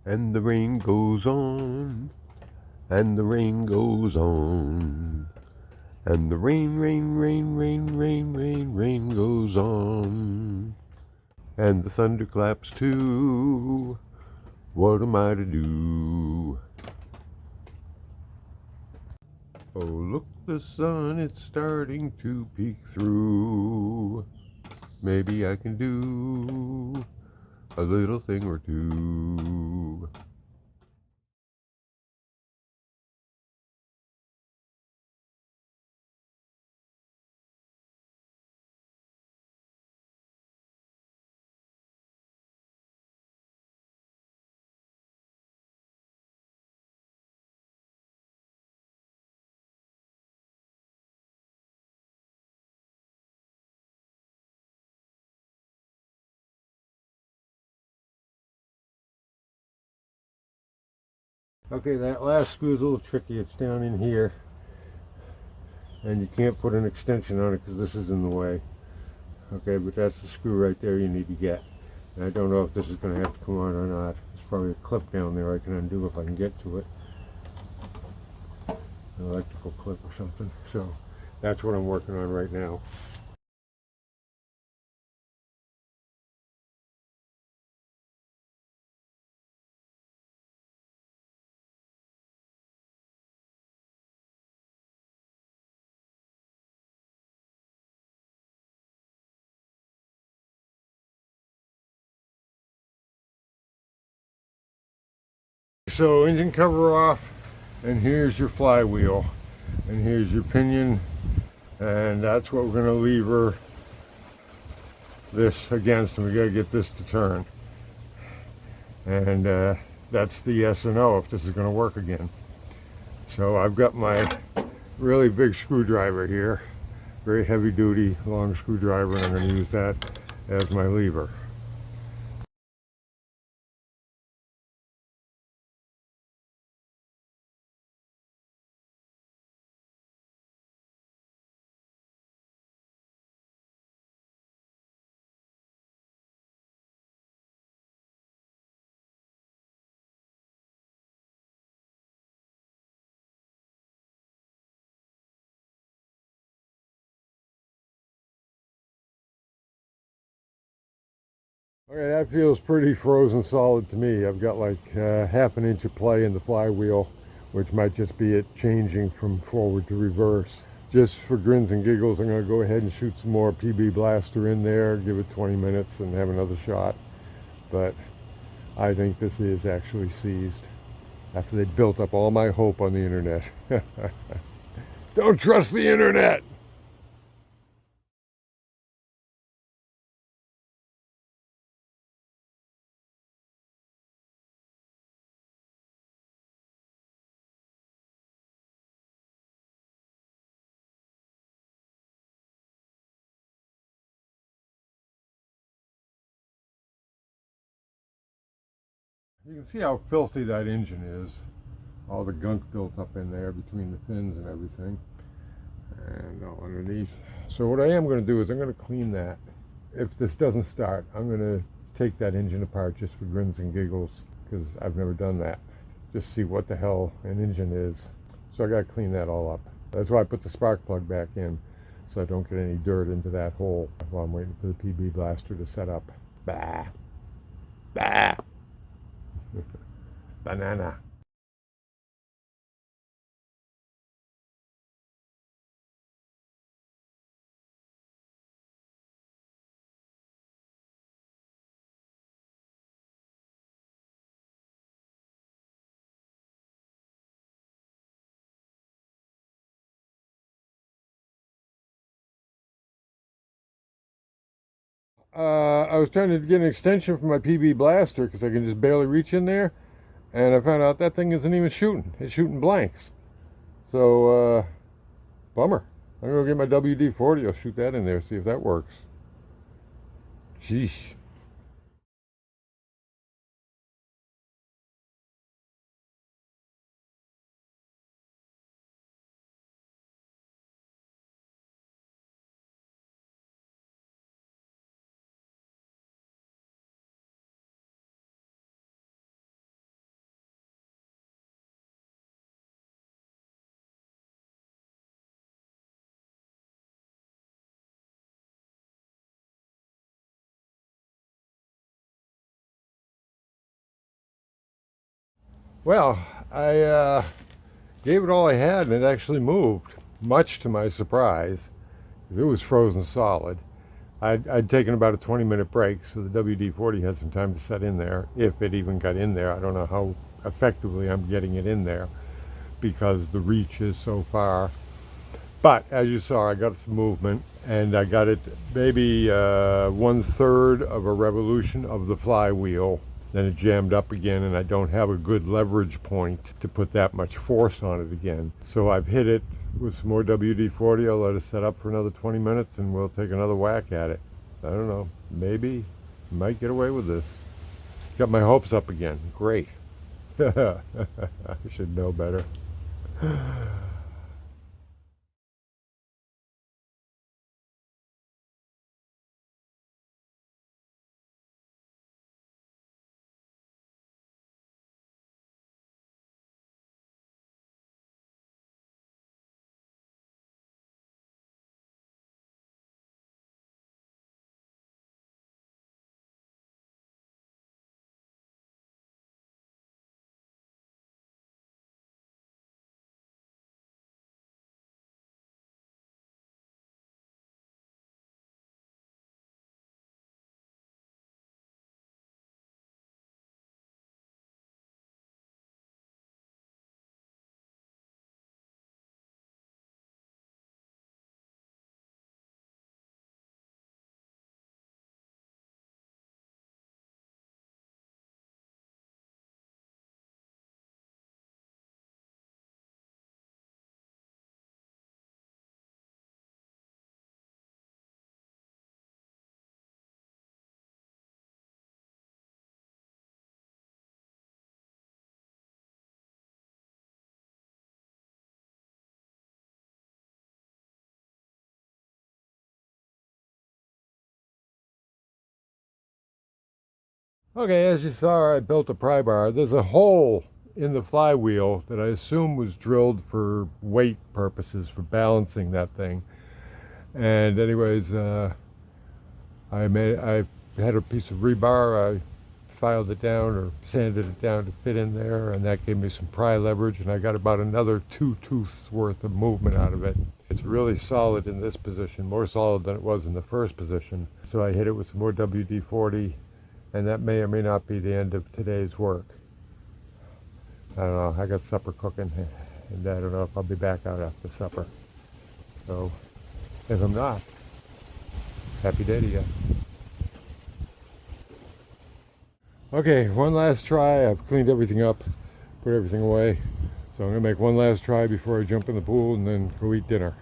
And the rain goes on, and the rain goes on, and the rain, rain, rain, rain, rain, rain, rain goes on, and the thunder claps too. What am I to do? Oh, look, the sun, it's starting to peek through. Maybe I can do a little thing or two. Okay, that last screw is a little tricky. It's down in here, and you can't put an extension on it because this is in the way. Okay, but that's the screw right there you need to get. And I don't know if this is going to have to come on or not. There's probably a clip down there I can undo if I can get to it. An electrical clip or something. So that's what I'm working on right now. So engine cover off, and here's your flywheel, and here's your pinion, and that's what we're going to lever this against, and we got to get this to turn. And that's the yes or no if this is going to work again. So I've got my really big screwdriver here, very heavy duty long screwdriver, and I'm going to use that as my lever. Okay, that feels pretty frozen solid to me. I've got like half an inch of play in the flywheel, which might just be it changing from forward to reverse. Just for grins and giggles, I'm going to go ahead and shoot some more PB Blaster in there, give it 20 minutes and have another shot. But I think this is actually seized after they built up all my hope on the internet. Don't trust the internet! You can see how filthy that engine is. All the gunk built up in there between the fins and everything, and all underneath. So what I am going to do is I'm going to clean that. If this doesn't start, I'm going to take that engine apart just for grins and giggles, because I've never done that. Just see what the hell an engine is. So I got to clean that all up. That's why I put the spark plug back in, so I don't get any dirt into that hole while I'm waiting for the PB Blaster to set up. Bah! Bah! Banana. I was trying to get an extension for my PB Blaster because I can just barely reach in there, and I found out that thing isn't even shooting. It's shooting blanks. So, bummer. I'm going to get my WD-40. I'll shoot that in there, see if that works. Sheesh. Well, I gave it all I had and it actually moved, much to my surprise, 'cause it was frozen solid. I'd taken about a 20-minute break, so the WD-40 had some time to set in there, if it even got in there. I don't know how effectively I'm getting it in there because the reach is so far. But as you saw, I got some movement, and I got it maybe 1/3 of a revolution of the flywheel. Then it jammed up again, and I don't have a good leverage point to put that much force on it again. So I've hit it with some more WD-40. I'll let it set up for another 20 minutes, and we'll take another whack at it. I don't know. Maybe I might get away with this. Got my hopes up again. Great. I should know better. Okay, as you saw, I built a pry bar. There's a hole in the flywheel that I assume was drilled for weight purposes, for balancing that thing. And anyways, I had a piece of rebar. I filed it down or sanded it down to fit in there, and that gave me some pry leverage, and I got about another 2 tooths worth of movement out of it. It's really solid in this position, more solid than it was in the first position. So I hit it with some more WD-40, and that may or may not be the end of today's work. I don't know, I got supper cooking, and I don't know if I'll be back out after supper. So, if I'm not, happy day to you. Okay, one last try. I've cleaned everything up, put everything away. So I'm gonna make one last try before I jump in the pool and then go eat dinner.